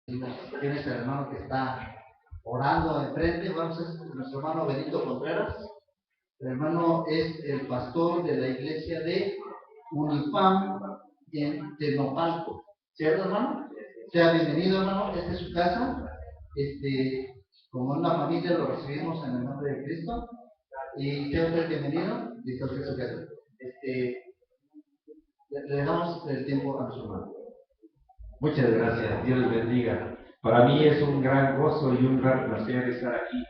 Tienes el hermano que está orando enfrente, vamos, es nuestro hermano Benito Contreras. El hermano es el pastor de la iglesia de Unifam en Tenopalco. ¿Cierto, hermano? Sea bienvenido, hermano. Esta es su casa. Como una familia lo recibimos en el nombre de Cristo. Y sea usted bienvenido. Listo, usted su casa. Le damos el tiempo a nuestro hermano. Muchas gracias, Dios les bendiga. Para mí es un gran gozo y un gran placer estar aquí.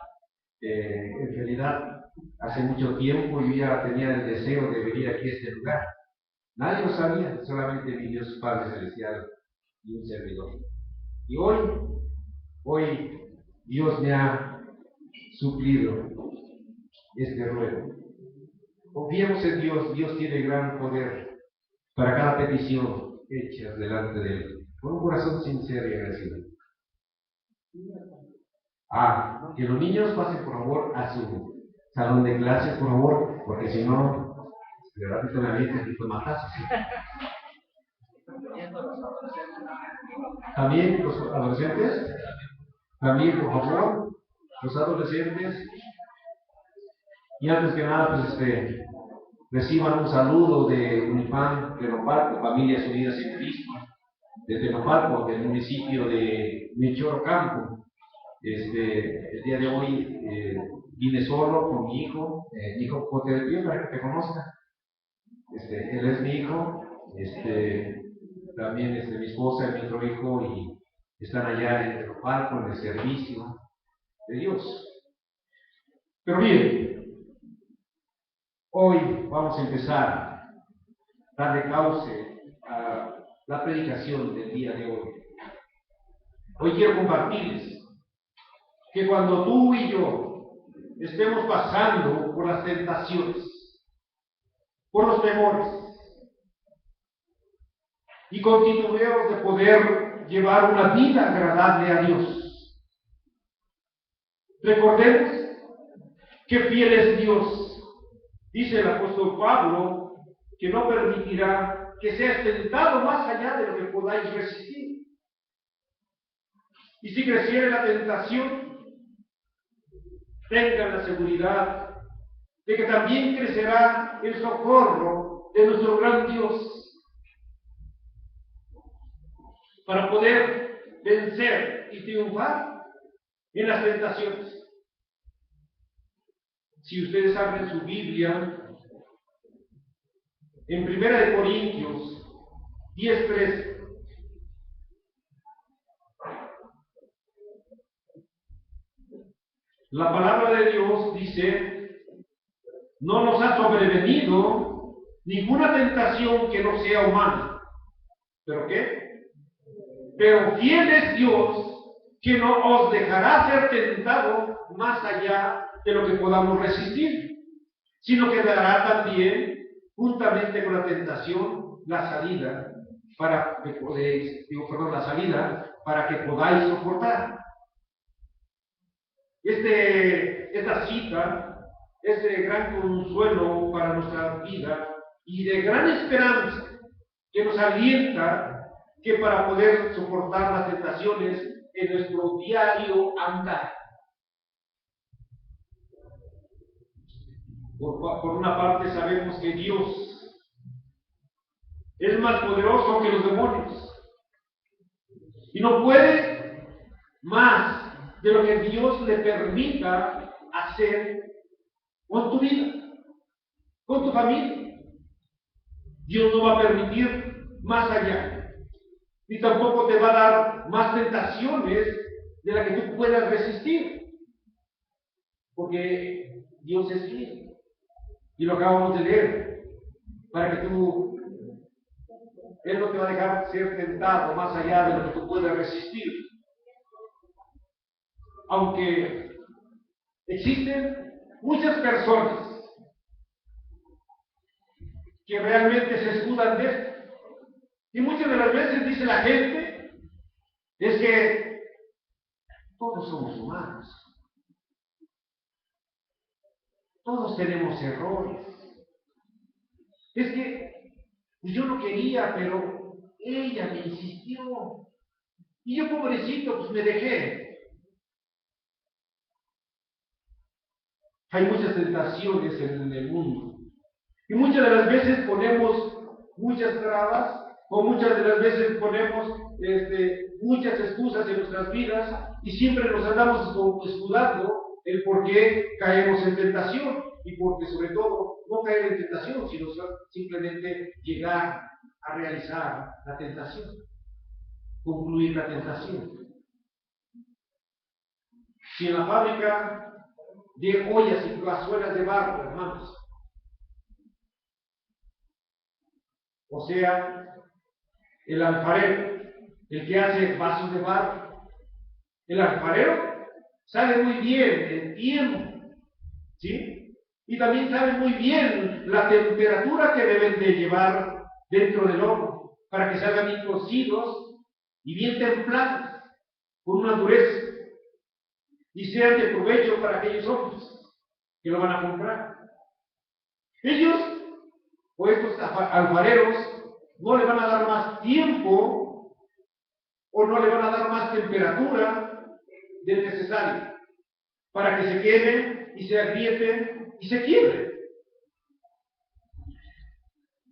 En realidad, hace mucho tiempo yo ya tenía el deseo de venir aquí a este lugar. Nadie lo sabía, solamente mi Dios Padre Celestial y un servidor. Y hoy Dios me ha suplido este ruego. Confiemos en Dios, Dios tiene gran poder para cada petición hecha delante de Él, con un corazón sincero y agradecido. Que los niños pasen por favor a su salón de clases, por favor, porque si no, de ratito me avientan aquí con matazos. También los adolescentes, también por favor, los adolescentes. Y antes que nada, pues reciban un saludo de Unifam Tenopalco, Familias Unidas en Cristo, de Tenopalco, del municipio de Michoacán. El día de hoy vine solo con mi hijo ponte de pie para que te conozca. Él es mi hijo, también mi esposa y mi otro hijo, y están allá en el palco, en el servicio de Dios. Pero bien, hoy vamos a empezar a darle cauce a la predicación del día de hoy. Hoy quiero compartirles que cuando tú y yo estemos pasando por las tentaciones, por los temores, y continuemos de poder llevar una vida agradable a Dios, recordemos que fiel es Dios. Dice el apóstol Pablo que no permitirá que seas tentado más allá de lo que podáis resistir. Y si creciere la tentación, tengan la seguridad de que también crecerá el socorro de nuestro gran Dios para poder vencer y triunfar en las tentaciones. Si ustedes abren su Biblia en 1 Corintios 10:13, la palabra de Dios dice: no nos ha sobrevenido ninguna tentación que no sea humana. ¿Pero qué? Pero fiel es Dios, que no os dejará ser tentado más allá de lo que podamos resistir, sino que dará también, juntamente con la tentación, la salida para que podáis soportar. Esta cita es de gran consuelo para nuestra vida y de gran esperanza, que nos alienta que para poder soportar las tentaciones en nuestro diario andar. Por una parte sabemos que Dios es más poderoso que los demonios y no puede más de lo que Dios le permita hacer con tu vida, con tu familia. Dios no va a permitir más allá, ni tampoco te va a dar más tentaciones de las que tú puedas resistir, porque Dios es fiel, y lo acabamos de leer, para que Él no te va a dejar ser tentado más allá de lo que tú puedas resistir. Aunque existen muchas personas que realmente se escudan de esto, y muchas de las veces dice la gente, es que todos somos humanos, todos tenemos errores, es que yo no quería, pero ella me insistió, Y yo, pobrecito, pues me dejé. Hay muchas tentaciones en el mundo. Y muchas de las veces ponemos muchas trabas, o muchas de las veces ponemos muchas excusas en nuestras vidas, y siempre nos andamos escudando el por qué caemos en tentación, y porque sobre todo no caer en tentación, sino simplemente llegar a realizar la tentación, concluir la tentación. Si en la fábrica de ollas y cazuelas de barro, hermanos, o sea, el alfarero, el que hace vasos de barro, el alfarero sabe muy bien el tiempo, ¿sí? Y también sabe muy bien la temperatura que deben de llevar dentro del horno para que salgan bien cocidos y bien templados, con una dureza, y sean de provecho para aquellos hombres que lo van a comprar. Ellos, o estos alfareros, no le van a dar más tiempo o no le van a dar más temperatura del necesario para que se quemen y se agrieten y se quiebren.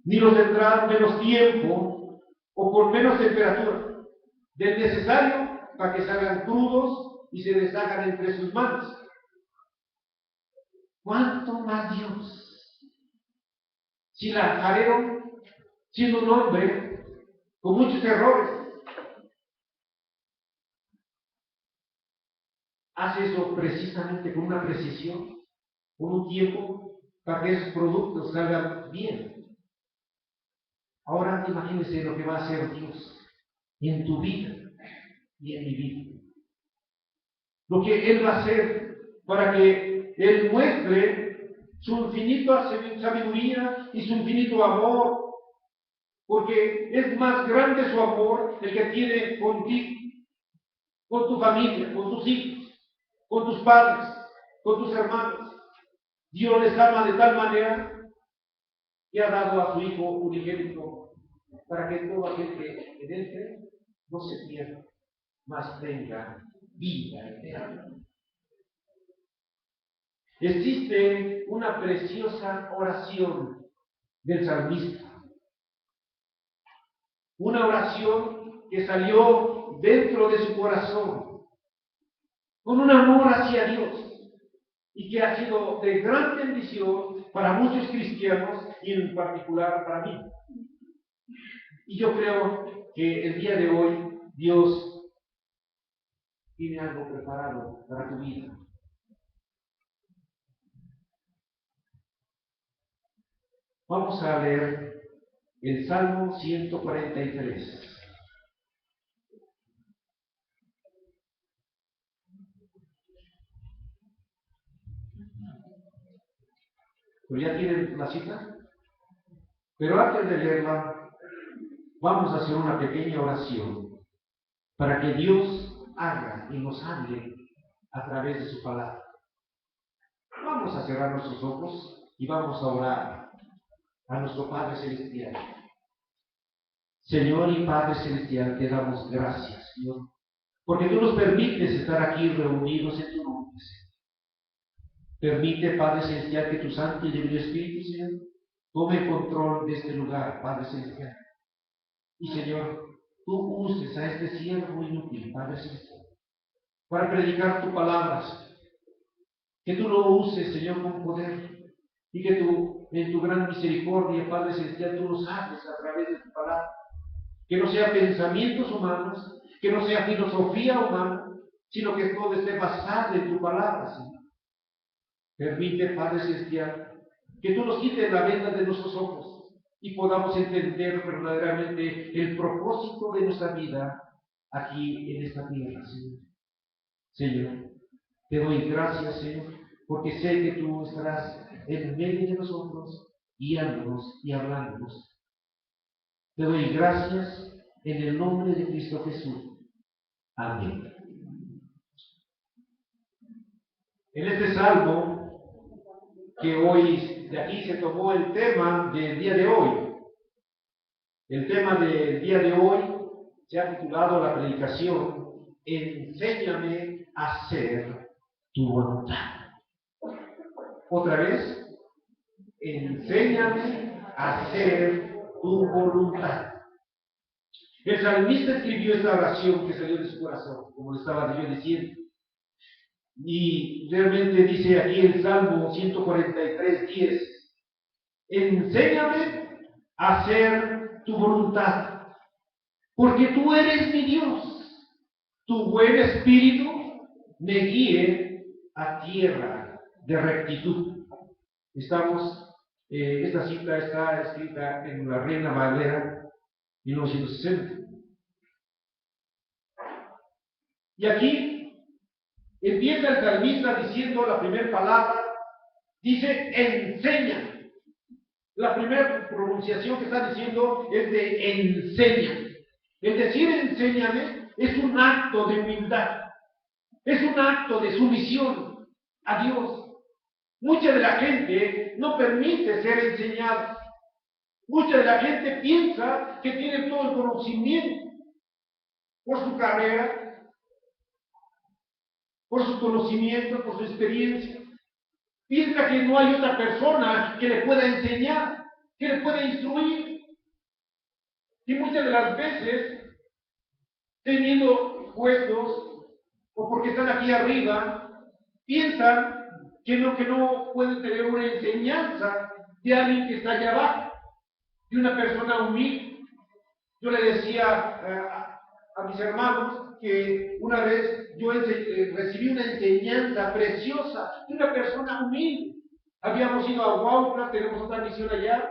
Ni los tendrán menos tiempo o con menos temperatura del necesario para que salgan crudos y se deshagan entre sus manos. ¿Cuánto más Dios? Si el alfarero, siendo un hombre con muchos errores, hace eso precisamente con una precisión, con un tiempo, para que esos productos salgan bien. Ahora imagínense lo que va a hacer Dios en tu vida y en mi vida. Lo que Él va a hacer para que Él muestre su infinita sabiduría y su infinito amor, porque es más grande su amor el que tiene contigo, con tu familia, con tus hijos, con tus padres, con tus hermanos. Dios les ama de tal manera que ha dado a su Hijo unigénito para que todo aquel que en él cree no se pierda, mas tenga vida eterna. Existe una preciosa oración del salmista, una oración que salió dentro de su corazón, con un amor hacia Dios, y que ha sido de gran bendición para muchos cristianos y en particular para mí. Y yo creo que el día de hoy Dios tiene algo preparado para tu vida. Vamos a leer el Salmo 143. ¿Pero ya tienen la cita? Pero antes de leerla, vamos a hacer una pequeña oración para que Dios haga y nos hable a través de su palabra. Vamos a cerrar nuestros ojos y vamos a orar a nuestro Padre Celestial. Señor y Padre Celestial, te damos gracias, Señor, porque tú nos permites estar aquí reunidos en tu nombre, Señor. Permite, Padre Celestial, que tu Santo y Divino Espíritu, Señor, tome control de este lugar, Padre Celestial. Y, Señor, tú uses a este siervo inútil, Padre Celestial, para predicar tu palabra, Señor. Que tú lo uses, Señor, con poder, y que tú, en tu gran misericordia, Padre Celestial, tú nos hables a través de tu palabra. Que no sea pensamientos humanos, que no sea filosofía humana, sino que todo esté basado en tu palabra, Señor. Permite, Padre Celestial, que tú nos quites la venda de nuestros ojos y podamos entender verdaderamente el propósito de nuestra vida aquí en esta tierra, Señor. Señor, te doy gracias, Señor, porque sé que tú estarás en medio de nosotros, guiándonos y hablándonos. Te doy gracias en el nombre de Cristo Jesús. Amén. En este salmo, que hoy de aquí se tomó el tema del día de hoy. El tema del día de hoy se ha titulado la predicación Enséñame a hacer tu voluntad. Otra vez, enséñame a hacer tu voluntad. El salmista escribió esta oración que salió de su corazón, como estaba yo diciendo. Y realmente dice aquí el Salmo 143:10, enséñame a hacer tu voluntad, porque tú eres mi Dios. Tu buen espíritu me guíe a tierra de rectitud. Esta cita está escrita en la Reina Valera 1960. Y aquí empieza el salmista diciendo la primera palabra, dice enseña. La primera pronunciación que está diciendo es de enseña. El decir enséñame es un acto de humildad, es un acto de sumisión a Dios. Mucha de la gente no permite ser enseñada. Mucha de la gente piensa que tiene todo el conocimiento por su carrera, por su conocimiento, por su experiencia. Piensa que no hay otra persona que le pueda enseñar, que le pueda instruir. Y muchas de las veces, teniendo puestos o porque están aquí arriba, piensan que no pueden tener una enseñanza de alguien que está allá abajo, de una persona humilde. Yo le decía a mis hermanos que una vez yo recibí una enseñanza preciosa de una persona humilde. Habíamos ido a Huautla, tenemos otra misión allá,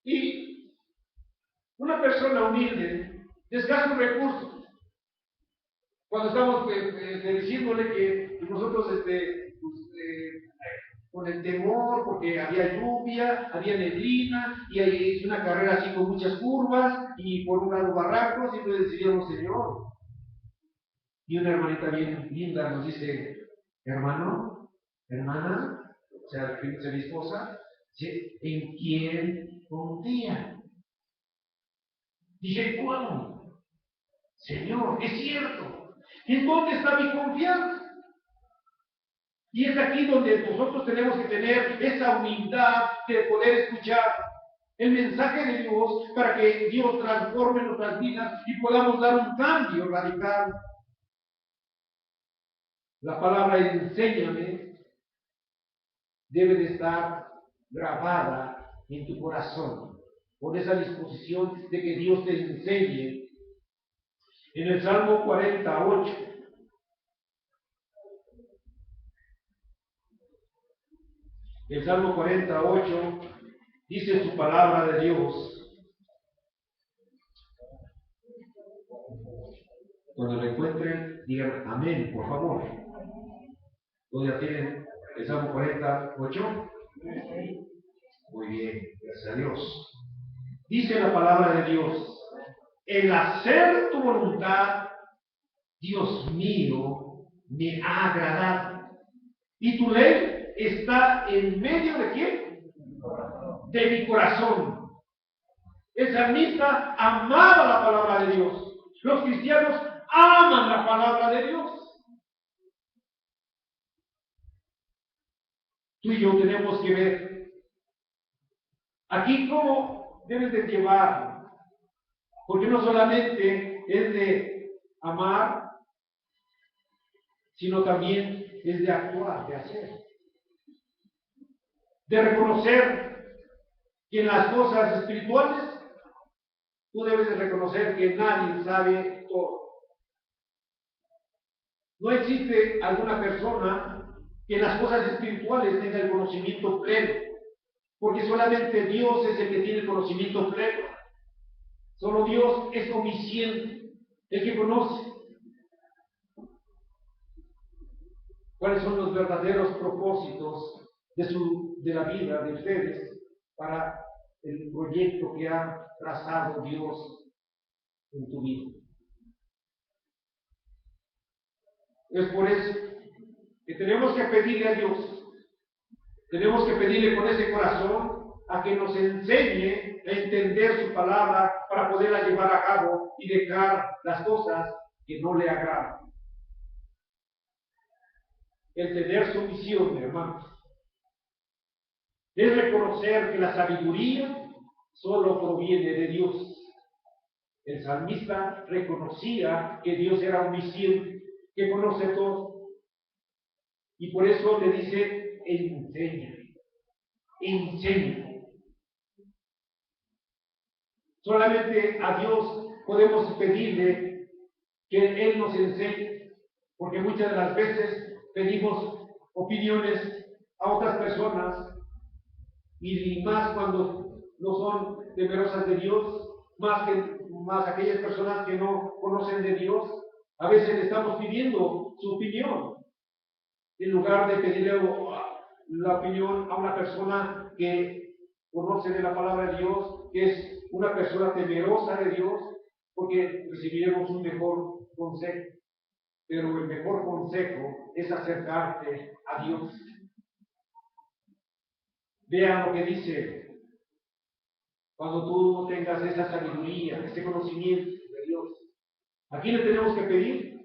y una persona humilde de escasos recursos, cuando estamos diciéndole que nosotros con el temor, porque había lluvia, había neblina, y hay una carrera así con muchas curvas, y por un lado barrancos, y entonces decidimos, Señor. Y una hermanita bien linda nos dice, hermano, hermana, o sea, mi esposa, ¿en quién confía? Dije, ¿cómo? Señor, es cierto. ¿En dónde está mi confianza? Y es aquí donde nosotros tenemos que tener esa humildad de poder escuchar el mensaje de Dios para que Dios transforme nuestras vidas y podamos dar un cambio radical. La palabra enséñame debe de estar grabada en tu corazón, con esa disposición de que Dios te enseñe. En el Salmo 48, el Salmo 48 dice su palabra de Dios. Cuando lo encuentren, digan amén, por favor. ¿Dónde tienen el Salmo 48? Muy bien, gracias a Dios. Dice la palabra de Dios, el hacer tu voluntad, Dios mío, me ha agradado. Y tu ley está en medio de ¿quién? De mi corazón. El salmista amaba la palabra de Dios. Los cristianos aman la palabra de Dios. Tú y yo tenemos que ver aquí cómo debes de llevar, porque no solamente es de amar, sino también es de actuar, de hacer, de reconocer que en las cosas espirituales tú debes de reconocer que nadie sabe todo. No existe alguna persona que en las cosas espirituales tenga el conocimiento pleno, porque solamente Dios es el que tiene el conocimiento pleno. Solo Dios es omnisciente, el que conoce cuáles son los verdaderos propósitos de la vida de ustedes para el proyecto que ha trazado Dios en tu vida. Es por eso que tenemos que pedirle a Dios, tenemos que pedirle con ese corazón a que nos enseñe a entender su palabra para poderla llevar a cabo y dejar las cosas que no le agradan. El tener sumisión, hermanos, es reconocer que la sabiduría solo proviene de Dios. El salmista reconocía que Dios era omnisciente, que conoce todo. Y por eso le dice, enseña, enseña. Solamente a Dios podemos pedirle que Él nos enseñe, porque muchas de las veces pedimos opiniones a otras personas, y más cuando no son temerosas de Dios, más aquellas personas que no conocen de Dios. A veces le estamos pidiendo su opinión, en lugar de pedirle la opinión a una persona que conoce de la palabra de Dios, que es una persona temerosa de Dios, porque recibiremos un mejor consejo. Pero el mejor consejo es acercarte a Dios. Vean lo que dice, cuando tú tengas esa sabiduría, ese conocimiento de Dios. ¿A quién le tenemos que pedir?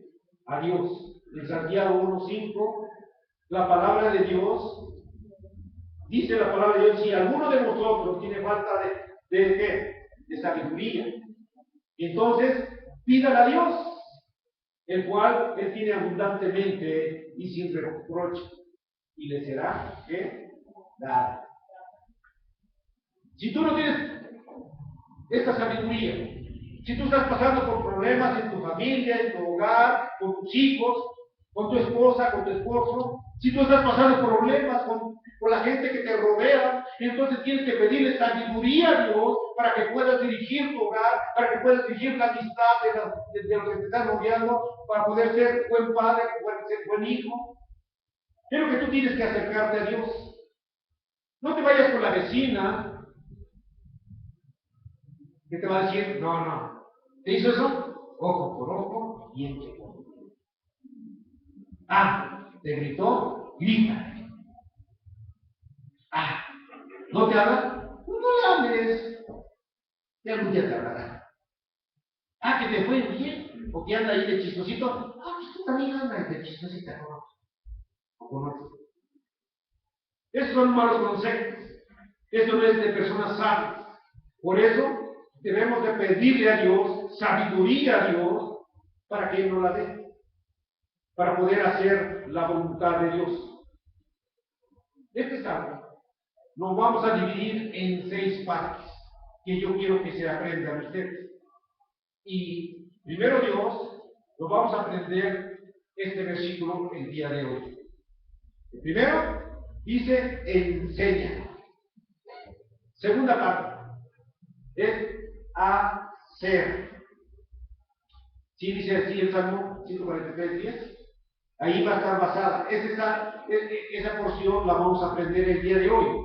A Dios. En Santiago 1:5, la palabra de Dios, dice la palabra de Dios, si alguno de vosotros tiene falta ¿de qué? De sabiduría, entonces pídala a Dios, el cual Él tiene abundantemente y sin reproche, y le será ¿qué? Dada. Si tú no tienes esta sabiduría, si tú estás pasando por problemas en tu familia, en tu hogar, con tus hijos, con tu esposa, con tu esposo, si tú estás pasando problemas con la gente que te rodea, entonces tienes que pedirle sabiduría a Dios para que puedas dirigir tu hogar, para que puedas dirigir la amistad de los que te están rodeando, para poder ser buen padre, ser buen hijo. Es lo que tú tienes que acercarte a Dios. No te vayas con la vecina que te va a decir, no, ¿te hizo eso? Ojo por ojo, diente por diente. ¿Te gritó? Grita. ¿No te habla? No le hables. Y algún día te hablará. Que te fue bien, o que anda ahí de chistosito. Pues tú también andas de chistosita, ¿no? ¿O conoces? Esos son malos consejos. Eso no es de personas sabias. Por eso debemos de pedirle a Dios sabiduría a Dios para que Él nos la dé, para poder hacer la voluntad de Dios. Este sábado nos vamos a dividir en 6 partes que yo quiero que se aprendan ustedes. Y primero Dios, nos vamos a aprender este versículo el día de hoy. El primero dice enseña. Segunda parte es hacer. Sí, dice así el Salmo 143:10. Ahí va a estar basada. Esa porción la vamos a aprender el día de hoy.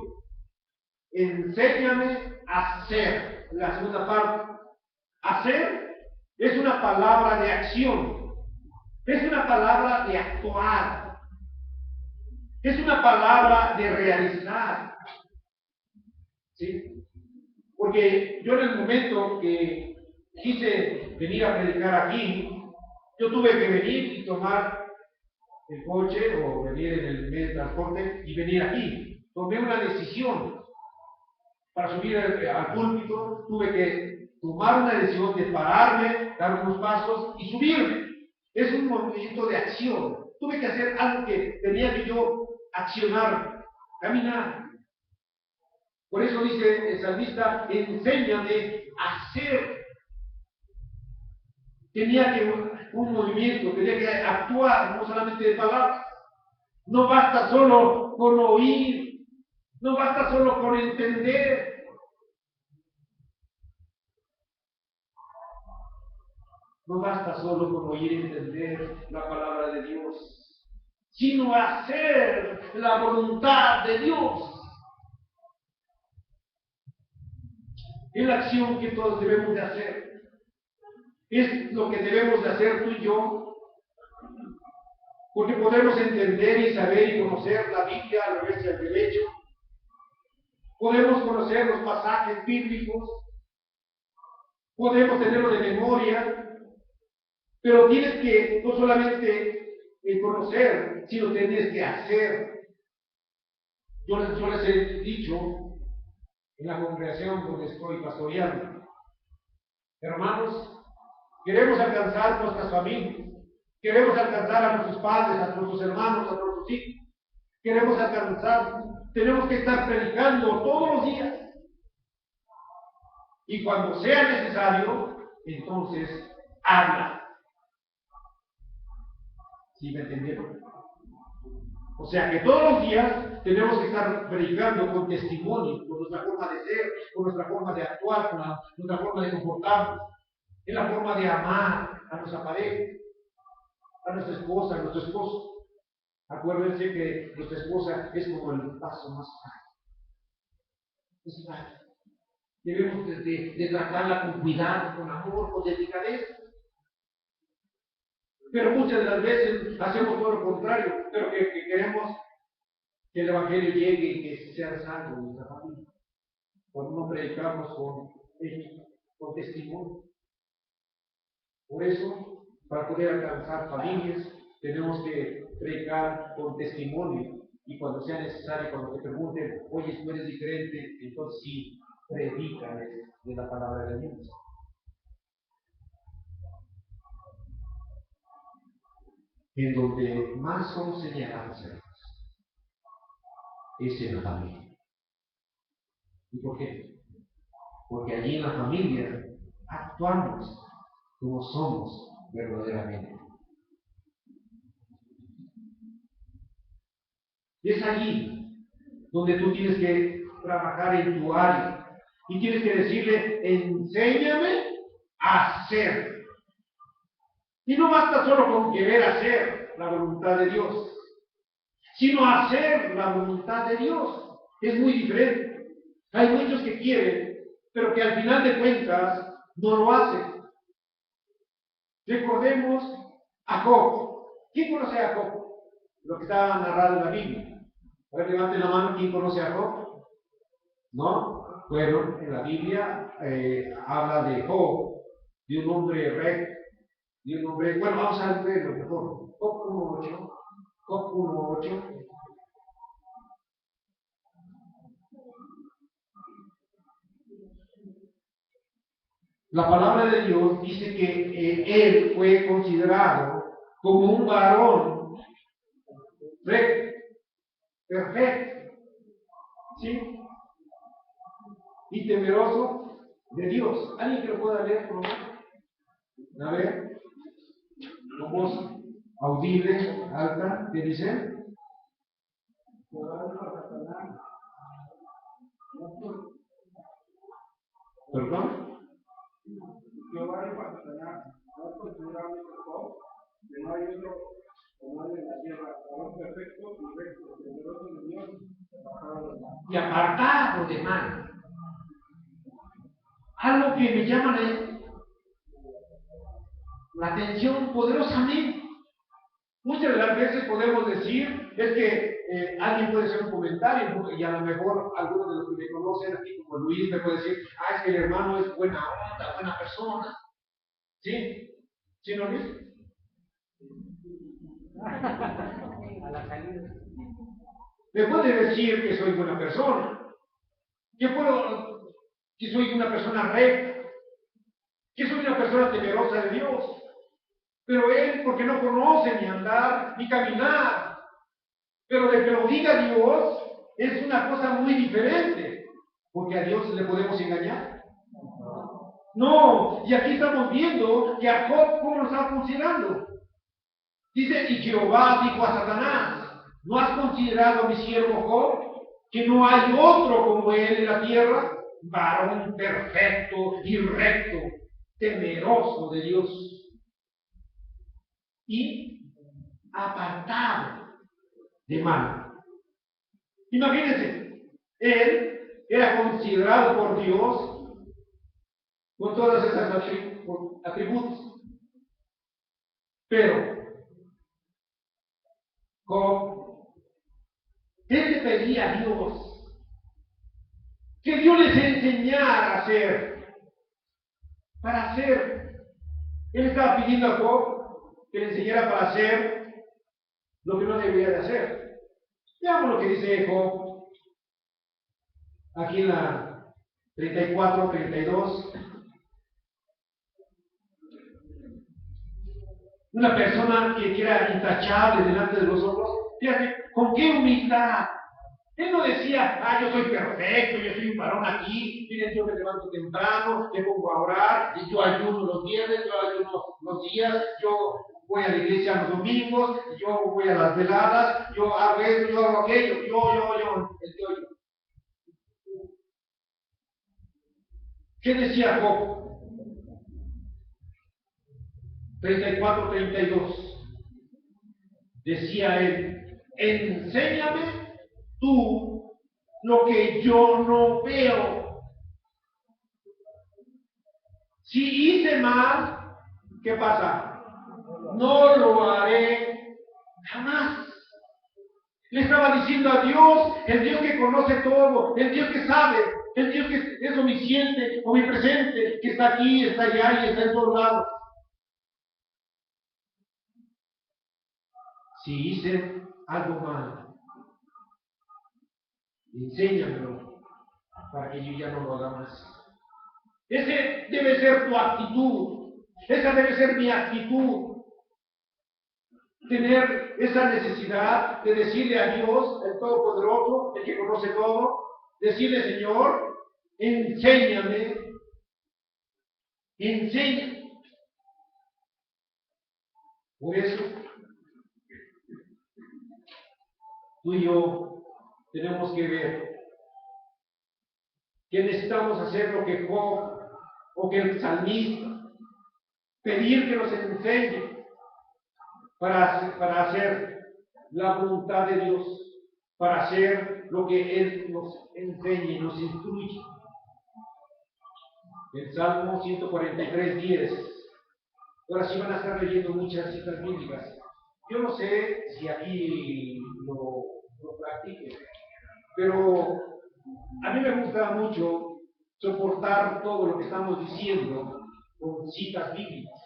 Enséñame a hacer. La segunda parte. Hacer es una palabra de acción. Es una palabra de actuar. Es una palabra de realizar. ¿Sí? Porque yo en el momento que quise venir a predicar aquí, yo tuve que venir y tomar el coche o venir en el medio de transporte y venir aquí. Tomé una decisión para subir al púlpito, tuve que tomar una decisión de pararme, dar unos pasos y subirme. Es un movimiento de acción. Tuve que hacer algo que tenía que yo accionar, caminar. Por eso dice el salmista, enséñame a hacer. Tenía que un movimiento, tenía que actuar, no solamente de palabras. No basta solo con oír, no basta solo con entender. No basta solo con oír y entender la palabra de Dios, sino hacer la voluntad de Dios. Es la acción que todos debemos de hacer. Es lo que debemos de hacer tú y yo, porque podemos entender y saber y conocer la Biblia al revés y al derecho. Podemos conocer los pasajes bíblicos. podemos tenerlo de memoria, pero tienes que no solamente conocer, sino tienes que hacer. Yo les he dicho en la congregación donde estoy pastoreando, hermanos, queremos alcanzar nuestras familias, queremos alcanzar a nuestros padres, a nuestros hermanos, a nuestros hijos, queremos alcanzar, tenemos que estar predicando todos los días. Y cuando sea necesario, entonces habla. ¿Sí me entendieron? O sea que todos los días tenemos que estar predicando con testimonio, con nuestra forma de ser, con nuestra forma de actuar, con nuestra forma de comportarnos, en la forma de amar a nuestra pareja, a nuestra esposa, a nuestro esposo. Acuérdense que nuestra esposa es como el paso más fácil. Debemos de tratarla con cuidado, con amor, con delicadeza. Pero muchas de las veces hacemos todo lo contrario, pero que queremos que el Evangelio llegue y que sea salvo en nuestra familia. Cuando no predicamos con testimonio. Por eso, para poder alcanzar familias, tenemos que predicar con testimonio. Y cuando sea necesario, cuando te pregunten, oye, tú eres diferente, entonces sí, predica de la palabra de Dios. En donde más son señalados es en la familia. ¿Y por qué? Porque allí en la familia actuamos como somos verdaderamente. Y es allí donde tú tienes que trabajar en tu área y tienes que decirle, enséñame a hacer. Y no basta solo con querer hacer la voluntad de Dios, sino hacer la voluntad de Dios. Es muy diferente. Hay muchos que quieren, pero que al final de cuentas no lo hacen. Recordemos a Job. ¿Quién conoce a Job? Lo que está narrado en la Biblia. A ver, levanten la mano, ¿quién conoce a Job? ¿No? Bueno, en la Biblia habla de Job, de un hombre recto, de un hombre... Bueno, vamos a verlo mejor. Job 1.8. Job 1.8. La palabra de Dios dice que él fue considerado como un varón recto, perfecto, ¿sí? Y temeroso de Dios. ¿Alguien que lo pueda leer, por favor? A ver, con voz audible, alta, ¿qué dice? ¿Perdón? Jehová es para Satanás, no es considerable Jacob, que no hay otro como él en la tierra, varón perfecto y recto, temeroso de Dios, y apartado de mal. Algo que me llama la atención poderosamente. Muchas de las veces podemos decir, es que alguien puede hacer un comentario, y a lo mejor algunos de los que me conocen aquí, como Luis, me puede decir, es que el hermano es buena onda, buena persona. ¿Sí? ¿Sí, no, Luis? A la salida. Me puede decir que soy buena persona, que soy una persona recta, que soy una persona temerosa de Dios. Pero él, porque no conoce ni andar ni caminar, pero de que lo diga Dios es una cosa muy diferente, porque a Dios le podemos engañar. No, y aquí estamos viendo que a Job cómo lo está considerando. Dice, y Jehová dijo a Satanás, ¿no has considerado a mi siervo Job, que no hay otro como él en la tierra, varón perfecto y recto, temeroso de Dios y apartado de mal? Imagínense, él era considerado por Dios con todas esas atributos, pero Job, ¿qué le pedía a Dios? Que Dios les enseñara a hacer. para hacer. Él estaba pidiendo a Job que le enseñara para hacer lo que no debería de hacer. Veamos lo que dice Job aquí en la 34, 32. Una persona que era intachable delante de los ojos, fíjate, con qué humildad. Él no decía, yo soy perfecto, yo soy un varón aquí, miren, yo me levanto temprano, me pongo a orar, y yo ayuno los viernes, yo ayuno los días, yo voy a la iglesia los domingos, yo voy a las veladas, yo hago esto, yo hago aquello, yo. ¿Qué decía Job? 34, 32. Decía él, enséñame tú lo que yo no veo. Si hice mal, ¿qué pasa? No lo haré jamás. Le estaba diciendo a Dios, el Dios que conoce todo, el Dios que sabe, el Dios que es omnisciente, omnipresente, que está aquí, está allá y está en todos lados. Si hice algo mal, enséñamelo para que yo ya no lo haga más. Ese debe ser tu actitud, esa debe ser mi actitud. Tener esa necesidad de decirle a Dios, el Todopoderoso, el que conoce todo, decirle, Señor, enséñame. Por eso, tú y yo tenemos que ver que necesitamos hacer lo que Job o que el salmista, pedir que nos enseñe para hacer la voluntad de Dios, para hacer lo que Él nos enseñe y nos instruye. El Salmo 143, 10. Ahora sí van a estar leyendo muchas citas bíblicas. Yo no sé si aquí lo practiquen, pero a mí me gusta mucho soportar todo lo que estamos diciendo con citas bíblicas,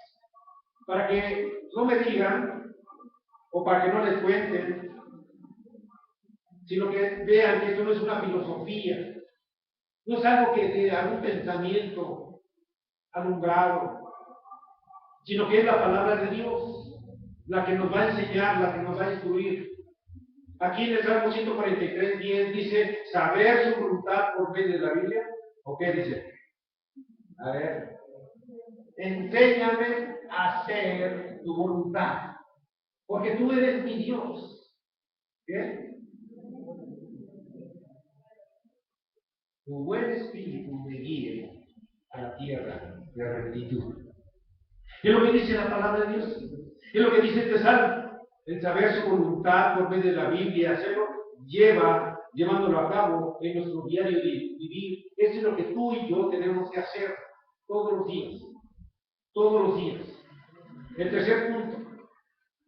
para que no me digan o para que no les cuenten, sino que vean que esto no es una filosofía, no es algo que de algún pensamiento alumbrado, sino que es la palabra de Dios, la que nos va a enseñar, la que nos va a instruir. Aquí en el Salmo 143, 10 dice, saber su voluntad por medio de la Biblia. ¿O qué dice? A ver, enséñame a hacer tu voluntad, porque tú eres mi Dios. ¿Qué? Tu buen espíritu me guíe a la tierra de rectitud. Es lo que dice la palabra de Dios. Es lo que dice este salmo. El saber su voluntad por medio de la Biblia, hacerlo, llevándolo a cabo en nuestro diario de vivir. Eso es lo que tú y yo tenemos que hacer todos los días. Todos los días. El tercer punto.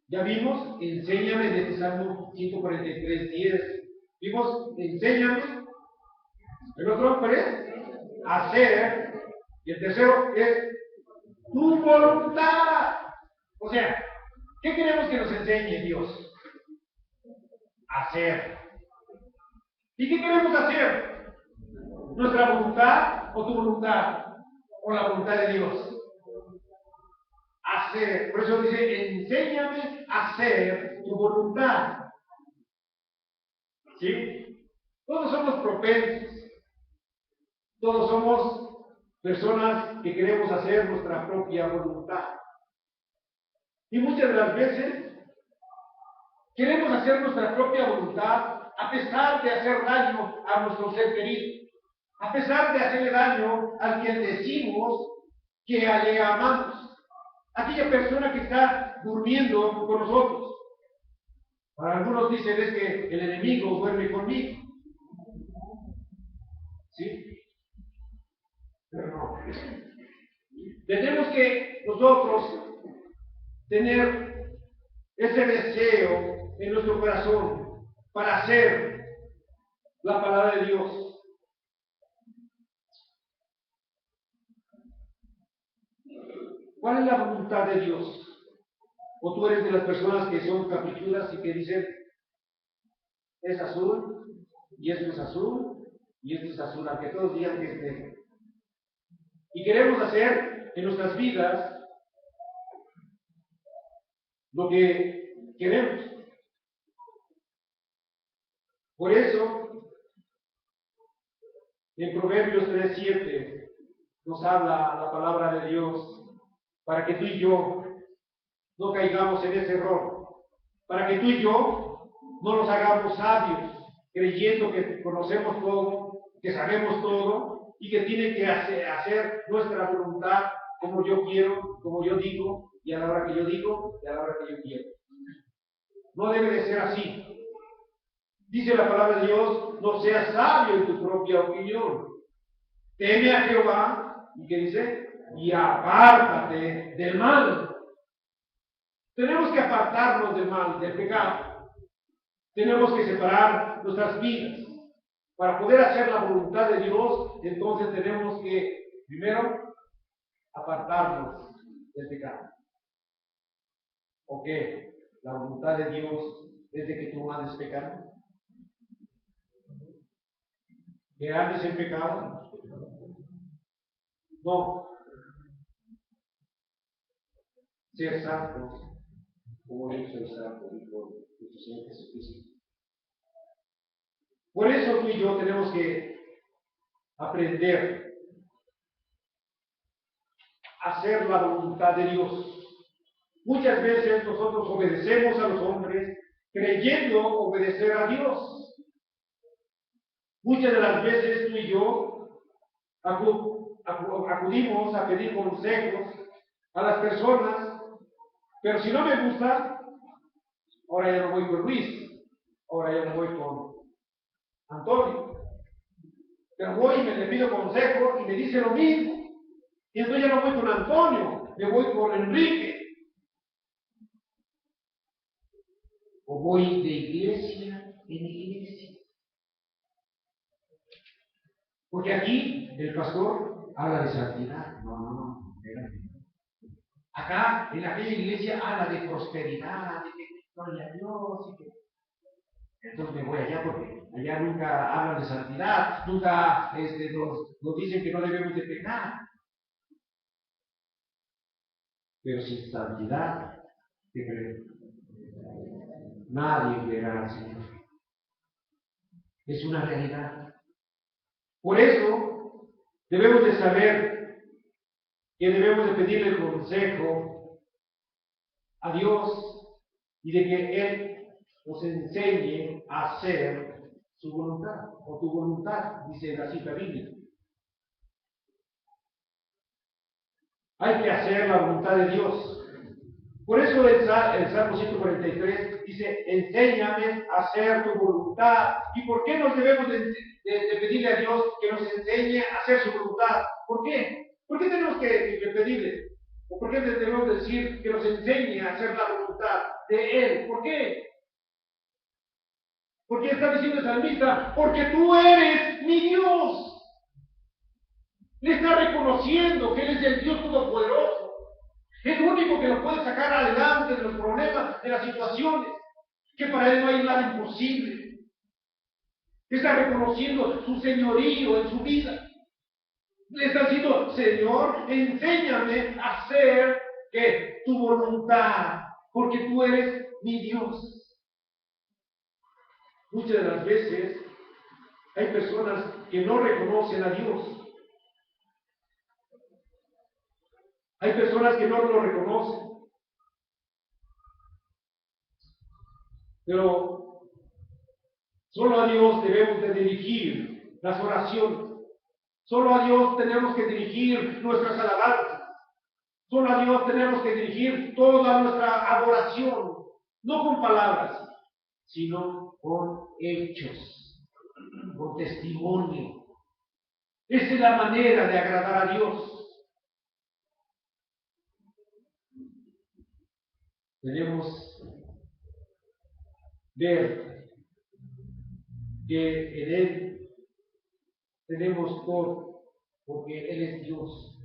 Ya vimos, enséñame de este Salmo 143, 10. Vimos, enséñame. El otro es hacer. Y el tercero es tu voluntad. O sea, ¿qué queremos que nos enseñe Dios? Hacer. ¿Y qué queremos hacer? ¿Nuestra voluntad o tu voluntad? ¿O la voluntad de Dios? Hacer. Por eso dice, enséñame a hacer tu voluntad. ¿Sí? Todos somos propensos. Todos somos personas que queremos hacer nuestra propia voluntad. Y muchas de las veces queremos hacer nuestra propia voluntad a pesar de hacer daño a nuestro ser querido, a pesar de hacerle daño al quien decimos que le amamos, aquella persona que está durmiendo con nosotros. Para algunos dicen es que el enemigo duerme conmigo. ¿Sí? Pero no. Tenemos que nosotros tener ese deseo en nuestro corazón para hacer la palabra de Dios. ¿Cuál es la voluntad de Dios? ¿O tú eres de las personas que son caprichudas y que dicen, es azul, y esto es azul, y esto es azul, aunque todos digan que es negro? Y queremos hacer en nuestras vidas lo que queremos. Por eso, en Proverbios 3:7 nos habla la palabra de Dios para que tú y yo no caigamos en ese error, para que tú y yo no nos hagamos sabios, creyendo que conocemos todo, que sabemos todo y que tiene que hacer nuestra voluntad como yo quiero, como yo digo, y a la hora que yo digo, y a la hora que yo quiero. No debe de ser así. Dice la palabra de Dios, no seas sabio en tu propia opinión. Teme a Jehová, ¿y qué dice? Y apártate del mal. Tenemos que apartarnos del mal, del pecado. Tenemos que separar nuestras vidas. Para poder hacer la voluntad de Dios, entonces tenemos que, primero, apartarnos del pecado. ¿O qué? La voluntad de Dios es de que tú no andes pecando. ¿Que andes en pecado? No. Ser santos, como yo soy santo, dijo nuestro Señor Jesucristo. Por eso tú y yo tenemos que aprender a hacer la voluntad de Dios. Muchas veces nosotros obedecemos a los hombres creyendo obedecer a Dios. Muchas de las veces tú y yo acudimos a pedir consejos a las personas, pero si no me gusta, ahora ya no voy con Luis, ahora ya no voy con Antonio. Pero voy y le pido consejo y me dice lo mismo. Y entonces ya no voy con Antonio, me voy con Enrique. O voy de iglesia en iglesia. Porque aquí el pastor habla de santidad. No. Acá, en aquella iglesia, habla de prosperidad, de que gloria a Dios. Y que... Entonces me voy allá porque allá nunca hablan de santidad, nunca nos dicen que no debemos de pecar. Pero sin santidad, ¿qué creen? Nadie verá al Señor. Es una realidad. Por eso debemos de saber que debemos de pedirle consejo a Dios y de que Él nos enseñe a hacer su voluntad, o tu voluntad, dice la cita bíblica. Hay que hacer la voluntad de Dios. Por eso el Salmo 143 dice, enséñame a hacer tu voluntad. ¿Y por qué nos debemos de pedirle a Dios que nos enseñe a hacer su voluntad? ¿Por qué? ¿Por qué tenemos que pedirle? ¿O por qué debemos decir que nos enseñe a hacer la voluntad de Él? ¿Por qué? ¿Por qué está diciendo el salmista? Porque tú eres mi Dios. Le está reconociendo que Él es el Dios Todopoderoso. Es el único que nos puede sacar adelante de los problemas, de las situaciones, que para Él no hay nada imposible. Está reconociendo su señorío en su vida. Le está diciendo, Señor, enséñame a hacer que tu voluntad, porque tú eres mi Dios. Muchas de las veces hay personas que no reconocen a Dios. Hay personas que no lo reconocen. Pero solo a Dios debemos de dirigir las oraciones. Solo a Dios tenemos que dirigir nuestras alabanzas. Solo a Dios tenemos que dirigir toda nuestra adoración. No con palabras, sino con hechos, con testimonio. Esa es la manera de agradar a Dios. Debemos ver que en Él tenemos todo, porque Él es Dios.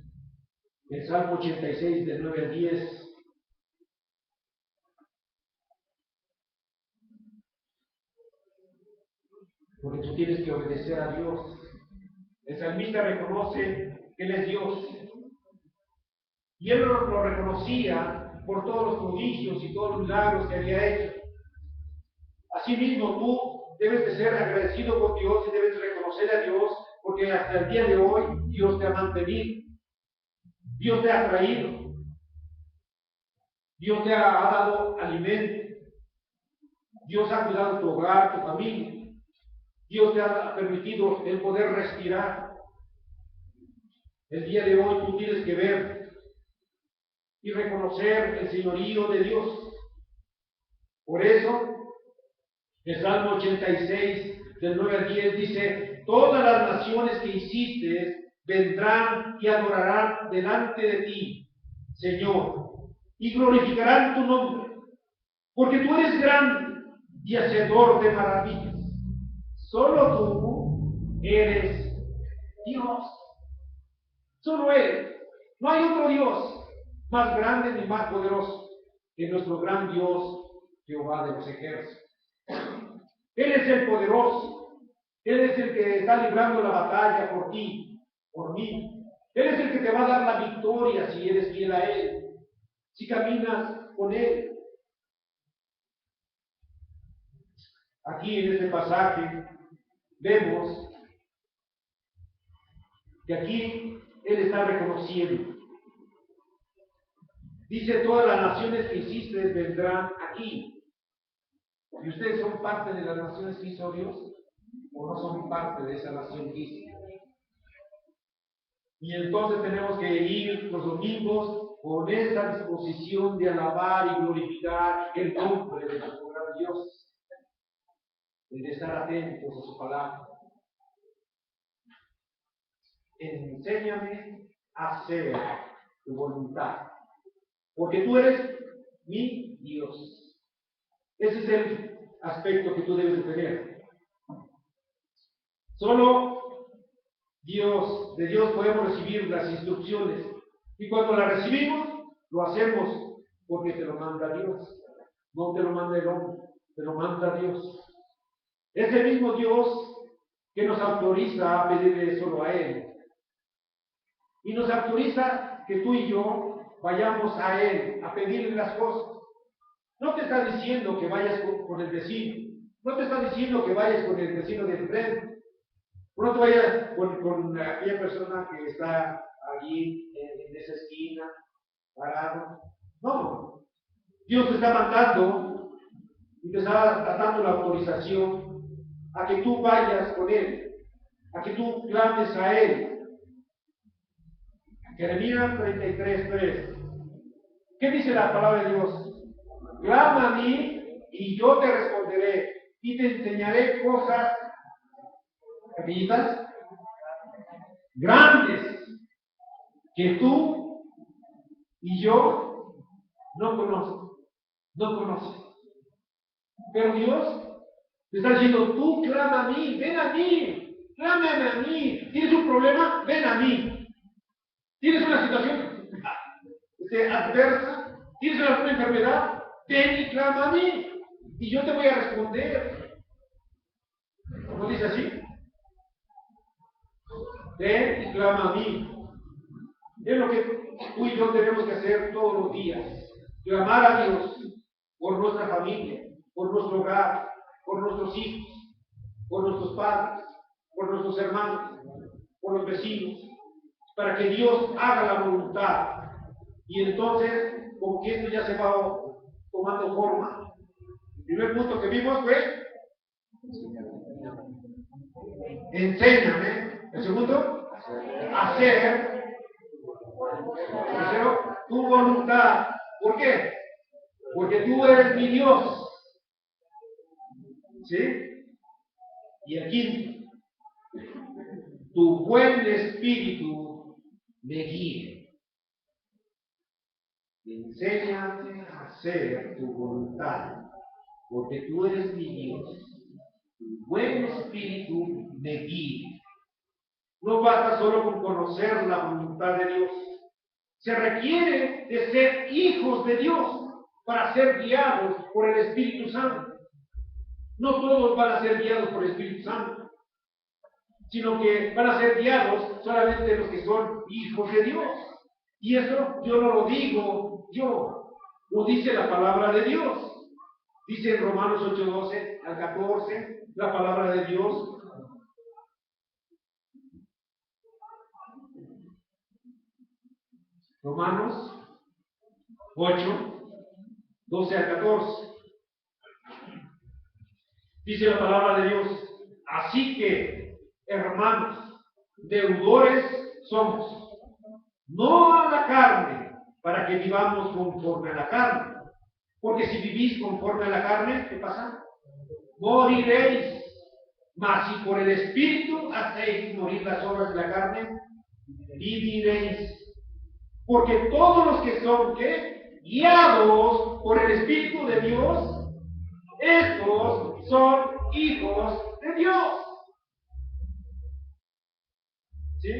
El Salmo 86, del 9 al 10. Porque tú tienes que obedecer a Dios. El salmista reconoce que Él es Dios. Y Él lo reconocía por todos los prodigios y todos los milagros que había hecho. Asimismo, tú debes de ser agradecido con Dios y debes reconocer a Dios, porque hasta el día de hoy Dios te ha mantenido. Dios te ha traído. Dios te ha dado alimento. Dios ha cuidado tu hogar, tu familia. Dios te ha permitido el poder respirar. El día de hoy tú tienes que ver y reconocer el señorío de Dios. Por eso, el Salmo 86, del 9 al 10 dice: todas las naciones que hiciste vendrán y adorarán delante de ti, Señor, y glorificarán tu nombre, porque tú eres grande y hacedor de maravillas. Solo tú eres Dios. Solo Él. No hay otro Dios más grande ni más poderoso que nuestro gran Dios, Jehová de los ejércitos. Él es el poderoso. Él es el que está librando la batalla por ti, por mí. Él es el que te va a dar la victoria si eres fiel a Él, si caminas con Él. Aquí en este pasaje vemos que aquí Él está reconociendo. Dice: todas las naciones que hiciste vendrán aquí. ¿Y ustedes son parte de las naciones que hizo Dios? ¿O no son parte de esa nación que hizo? Y entonces tenemos que ir los domingos con esa disposición de alabar y glorificar el nombre de nuestro gran Dios, de estar atentos a su palabra. Enséñame a hacer tu voluntad, porque tú eres mi Dios. Ese es el aspecto que tú debes de tener. Solo de Dios podemos recibir las instrucciones, y cuando las recibimos, lo hacemos porque te lo manda Dios. No te lo manda el hombre, te lo manda Dios. Es el mismo Dios que nos autoriza a pedirle solo a Él. Y nos autoriza que tú y yo vayamos a Él, a pedirle las cosas. No te está diciendo que vayas con el vecino. No te está diciendo que vayas con el vecino de enfrente. No te vayas con aquella persona que está allí en esa esquina, parado. No. Dios te está mandando y te está dando la autorización a que tú vayas con Él, a que tú clames a Él. Jeremías 33:3. ¿Qué dice la palabra de Dios? Clama a mí y yo te responderé y te enseñaré cosas pequeñitas, grandes, que tú y yo no conocen. Pero Dios te está diciendo: tú clama a mí, ven a mí, clámame a mí. ¿Tienes un problema? Ven a mí. ¿Tienes una situación adversa? ¿Tienes alguna enfermedad? Ven y clama a mí, y yo te voy a responder. ¿Cómo dice así? Ven y clama a mí. Es lo que tú y yo tenemos que hacer todos los días. Clamar a Dios por nuestra familia, por nuestro hogar, por nuestros hijos, por nuestros padres, por nuestros hermanos, por los vecinos, para que Dios haga la voluntad. Y entonces, como que esto ya se va tomando forma. El primer punto que vimos fue: enséñame. El segundo, hacer. El tercero, tu voluntad. ¿Por qué? Porque tú eres mi Dios. ¿Sí? Y el quinto, tu buen espíritu me guíe. Enséñame a hacer tu voluntad, porque tú eres mi Dios. Tu buen espíritu me guíe. No basta solo con conocer la voluntad de Dios, Se requiere de ser hijos de Dios para ser guiados por el Espíritu Santo. No todos van a ser guiados por el Espíritu Santo, sino que van a ser guiados solamente los que son hijos de Dios. Y eso yo no lo digo yo, lo dice la palabra de Dios. Dice en Romanos 8:12 al 14, la palabra de Dios. Romanos 8:12 al 14. Dice la palabra de Dios: así que, hermanos, deudores somos, no a la carne, para que vivamos conforme a la carne. Porque si vivís conforme a la carne, ¿qué pasa? Moriréis. Mas si por el Espíritu hacéis morir las obras de la carne, viviréis. Porque todos los que son, ¿qué? Guiados por el Espíritu de Dios, estos son hijos de Dios. ¿Sí?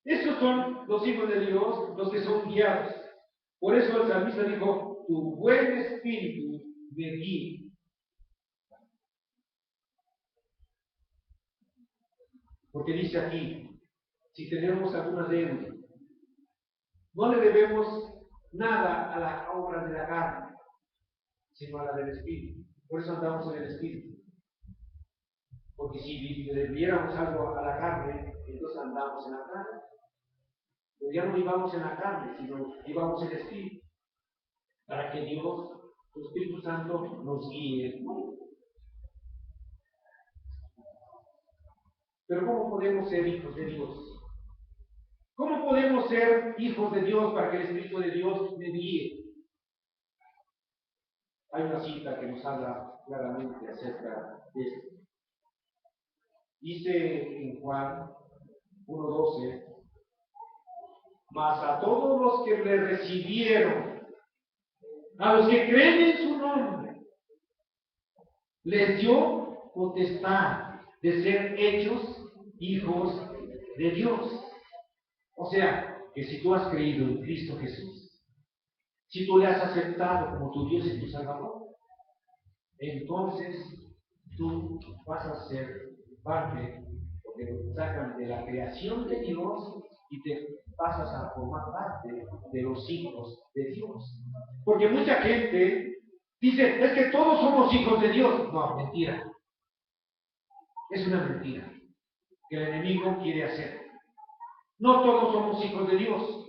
Estos son los hijos de Dios, los que son guiados. Por eso el salmista dijo: tu buen espíritu me guía. Porque dice aquí, si tenemos alguna deuda, no le debemos nada a las obras de la carne, sino a la del Espíritu. Por eso andamos en el Espíritu. Porque si le debiéramos algo a la carne, entonces andamos en la carne. Pero ya no vivamos en la carne, sino vivamos en el Espíritu. Para que Dios, su Espíritu Santo, nos guíe. Pero ¿cómo podemos ser hijos de Dios? ¿Cómo podemos ser hijos de Dios para que el Espíritu de Dios me guíe? Hay una cita que nos habla claramente acerca de esto. Dice en Juan 1:12: mas a todos los que le recibieron, a los que creen en su nombre, les dio potestad de ser hechos hijos de Dios. O sea, que si tú has creído en Cristo Jesús, si tú le has aceptado como tu Dios y tu Salvador, entonces tú vas a ser parte, porque te sacan de la creación de Dios y te pasas a formar parte de los hijos de Dios. Porque mucha gente dice: es que todos somos hijos de Dios. No, mentira. Es una mentira que el enemigo quiere hacer. No todos somos hijos de Dios.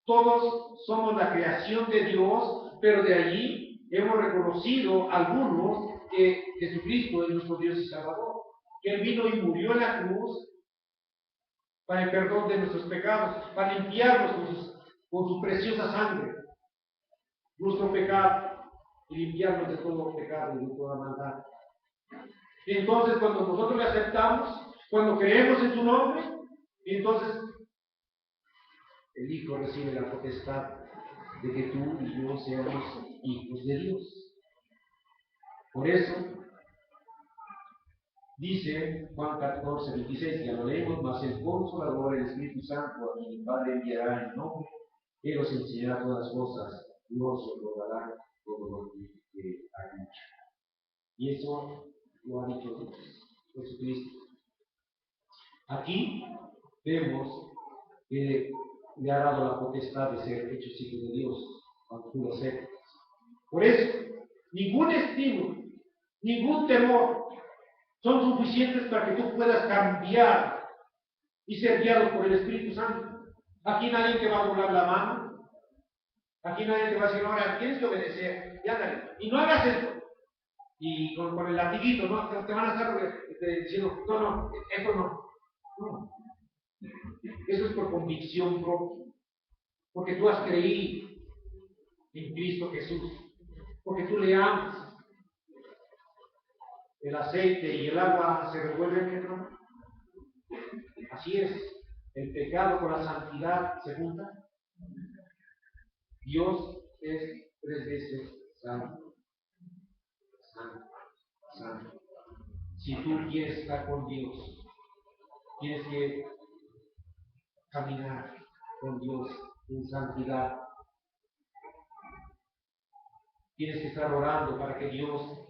Todos somos la creación de Dios, pero de allí hemos reconocido algunos que Jesucristo es nuestro Dios y Salvador, que Él vino y murió en la cruz para el perdón de nuestros pecados, para limpiarnos con su preciosa sangre, nuestro pecado, y limpiarnos de todo pecado y de toda maldad. Y entonces, cuando nosotros le aceptamos, cuando creemos en su nombre, y entonces el Hijo recibe la potestad de que tú y yo seamos hijos de Dios. Por eso, dice Juan 14:26, ya lo leemos: mas el Consolador, el Espíritu Santo, a quien el Padre enviará en nombre, Él os enseñará todas las cosas, y os recordará todo lo que ha dicho. Y eso lo ha dicho Jesucristo. Aquí vemos que le ha dado la potestad de ser hechos hijos de Dios, cuando tú lo aceptas. Por eso, ningún estímulo, ningún temor son suficientes para que tú puedas cambiar y ser guiado por el Espíritu Santo. Aquí nadie te va a volar la mano. Aquí nadie te va a decir: ahora tienes que obedecer, y ándale, y no hagas esto. Y con el latiguito, ¿no? Te van a estar diciendo: no, esto no. No. Eso es por convicción propia. Porque tú has creído en Cristo Jesús. Porque tú le amas. El aceite y el agua se revuelven, ¿no? Así es. El pecado con la santidad se juntan. Dios es 3 veces santo. Santo. Santo. Si tú quieres estar con Dios, tienes que caminar con Dios en santidad. Tienes que estar orando para que Dios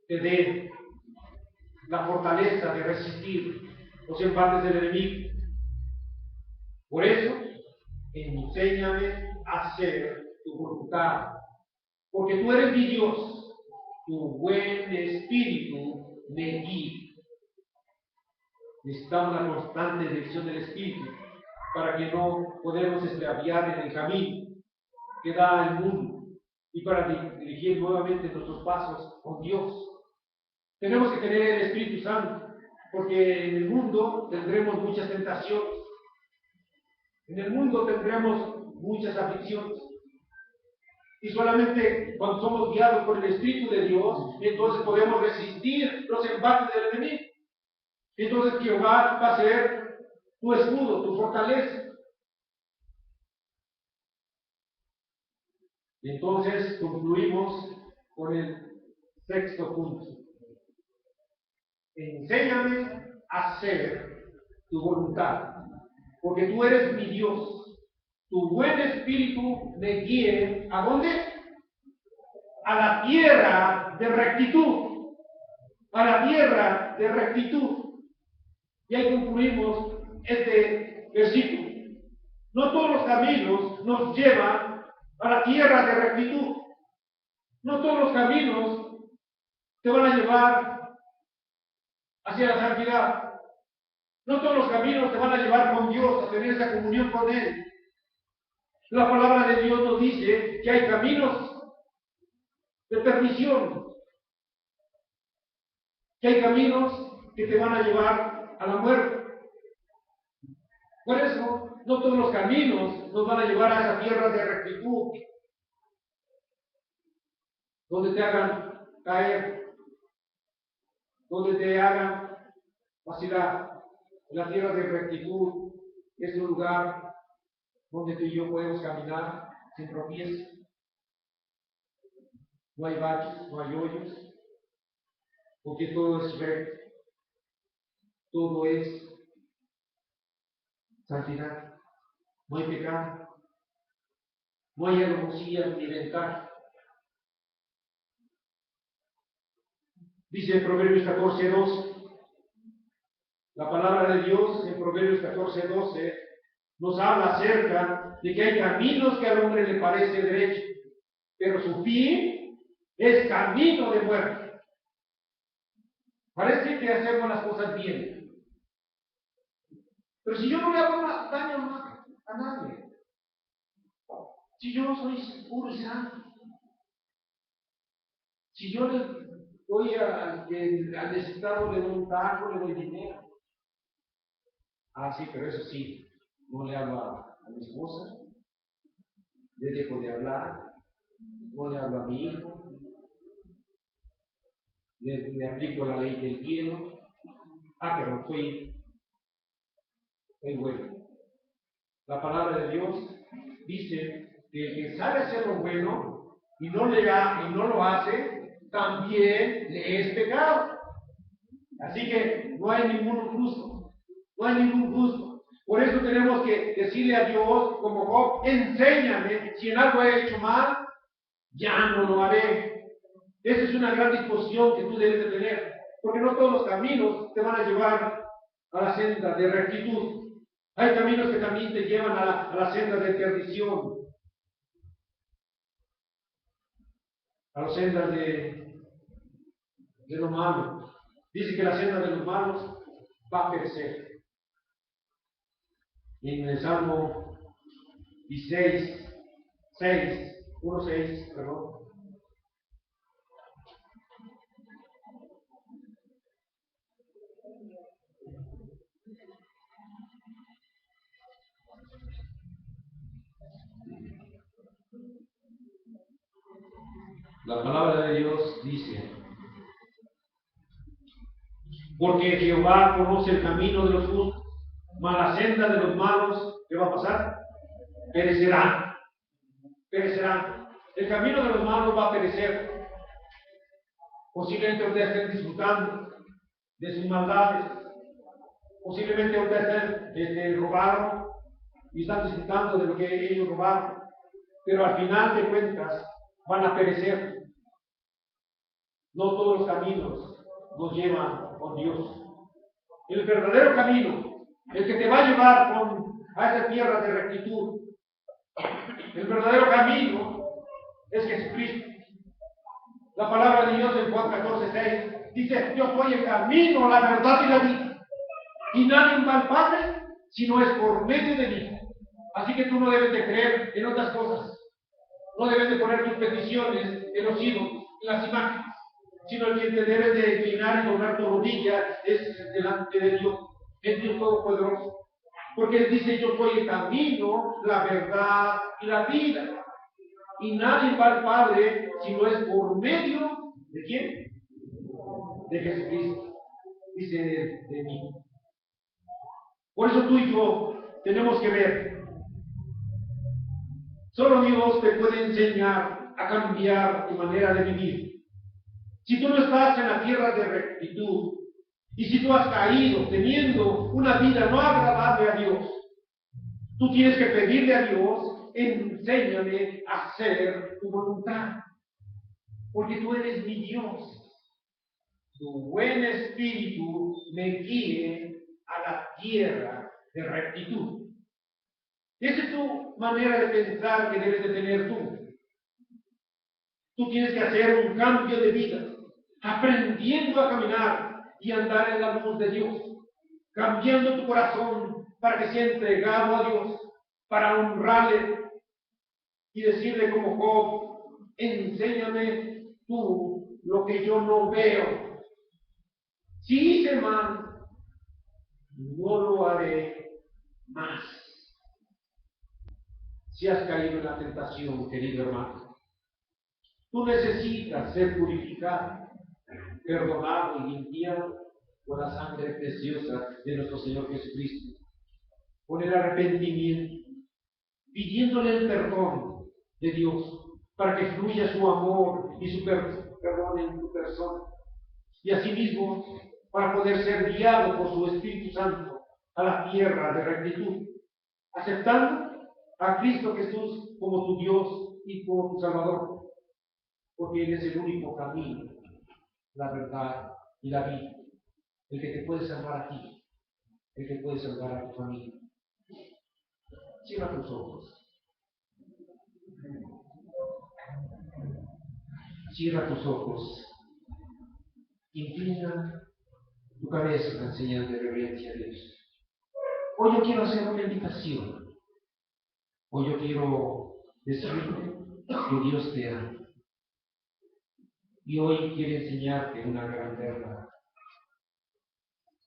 te dé la fortaleza de resistir los embates del enemigo. Por eso, enséñame a hacer tu voluntad, porque tú eres mi Dios, tu buen espíritu me guía. Necesitamos la constante dirección del Espíritu para que no podamos extraviar en el camino que da el mundo y para dirigir nuevamente nuestros pasos con Dios. Tenemos que tener el Espíritu Santo, porque en el mundo tendremos muchas tentaciones, en el mundo tendremos muchas aflicciones, y solamente cuando somos guiados por el Espíritu de Dios, entonces podemos resistir los embates del enemigo. Entonces Jehová va a ser tu escudo, tu fortaleza. Entonces concluimos con el sexto punto. Enséñame a hacer tu voluntad, porque tú eres mi Dios. Tu buen espíritu me guíe, ¿a dónde? A la tierra de rectitud. A la tierra de rectitud. Y ahí concluimos este versículo. No todos los caminos nos llevan a la tierra de rectitud. No todos los caminos te van a llevar hacia la santidad. No todos los caminos te van a llevar con Dios, a tener esa comunión con Él. La palabra de Dios nos dice que hay caminos de perdición, que hay caminos que te van a llevar a la muerte. Por eso, no todos los caminos nos van a llevar a esa tierra de rectitud, donde te hagan caer, donde te hagan vacilar. La tierra de rectitud es un lugar donde tú y yo podemos caminar sin tropiezo. No hay baches, no hay hoyos, porque todo es recto, todo es santidad, no hay pecado, no hay hermosía ni ventaja. Dice en Proverbios 14:12, la palabra de Dios en Proverbios 14:12 nos habla acerca de que hay caminos que al hombre le parece derecho, pero su fin es camino de muerte. Parece que hacemos las cosas bien, pero si yo no le hago daño a nadie, si yo soy puro y santo, si yo le doy al necesitado, le doy un taco, le doy dinero. Ah, sí, pero eso sí, no le hablo a mi esposa, le dejo de hablar, no le hablo a mi hijo, le aplico la ley del hielo. Ah, pero soy bueno. La palabra de Dios dice que el que sabe hacer lo bueno y no lo hace, también le es pecado. Así que no hay ningún justo, no hay ningún justo. Por eso tenemos que decirle a Dios, como Job, enséñame, si en algo he hecho mal, ya no lo haré. Esa es una gran disposición que tú debes de tener, porque no todos los caminos te van a llevar a la senda de rectitud. Hay caminos que también te llevan a la senda de perdición, a las sendas de lo malo. Dice que la senda de los malos va a perecer. Y en el Salmo 1:6, perdón. La palabra de Dios dice: porque Jehová conoce el camino de los justos, mas la senda de los malos, ¿qué va a pasar? Perecerán. Perecerán. El camino de los malos va a perecer. Posiblemente ustedes estén disfrutando de sus maldades. Posiblemente ustedes robaron, y están disfrutando de lo que ellos robaron, pero al final de cuentas van a perecer. No todos los caminos nos llevan con Dios. El verdadero camino, el que te va a llevar a esa tierra de rectitud, el verdadero camino es Jesucristo. La palabra de Dios en Juan 14:6 dice: yo soy el camino, la verdad y la vida, y nadie va al Padre si no es por medio de mí. Así que tú no debes de creer en otras cosas, no debes de poner tus peticiones en los ídolos, en las imágenes, sino el que te debe de inclinar y doblar tu rodilla es delante de Dios, el Dios Todopoderoso. Porque Él dice: yo soy el camino, la verdad y la vida. Y nadie va al Padre si no es por medio de ¿quién? De Jesucristo. Dice de mí. Por eso tú y yo tenemos que ver. Solo Dios te puede enseñar a cambiar tu manera de vivir. Si tú no estás en la tierra de rectitud, y si tú has caído teniendo una vida no agradable a Dios, tú tienes que pedirle a Dios: enséñame a hacer tu voluntad, porque tú eres mi Dios. Tu buen espíritu me guíe a la tierra de rectitud. Esa es tu manera de pensar que debes de tener tú. Tú tienes que hacer un cambio de vida, aprendiendo a caminar y andar en la luz de Dios, cambiando tu corazón para que sea entregado a Dios, para honrarle y decirle como Job: enséñame tú lo que yo no veo. Si hice mal, no lo haré más. Si has caído en la tentación, querido hermano, tú necesitas ser purificado, perdonado y limpiado por la sangre preciosa de nuestro Señor Jesucristo, con el arrepentimiento, pidiéndole el perdón de Dios para que fluya su amor y su perdón en tu persona, y asimismo para poder ser guiado por su Espíritu Santo a la tierra de rectitud, aceptando a Cristo Jesús como tu Dios y como tu Salvador, porque Él es el único camino, la verdad y la vida, el que te puede salvar a ti, el que puede salvar a tu familia. Cierra tus ojos. Cierra tus ojos. Inclina tu cabeza en señal de reverencia a Dios. Hoy yo quiero hacer una invitación. Hoy yo quiero decirte que Dios te ama. Y hoy quiere enseñarte una gran verdad.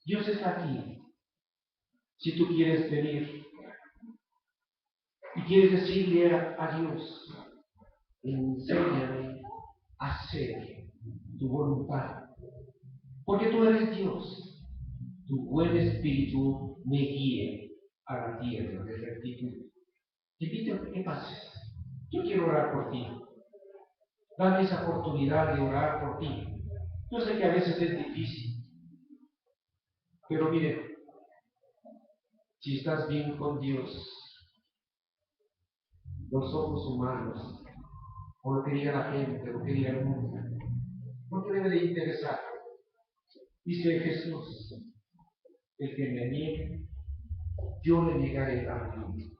Dios está aquí. Si tú quieres venir y quieres decirle a Dios: enséñame a hacer tu voluntad, porque tú eres Dios. Tu buen espíritu me guíe a la tierra de rectitud. Te invito a que pases. Yo quiero orar por ti. Dame esa oportunidad de orar por ti. Yo sé que a veces es difícil, pero mire, si estás bien con Dios, los ojos humanos, o lo que diga la gente, o lo que diga el mundo, no te debe de interesar. Dice Jesús: el que me niegue, yo le negaré también.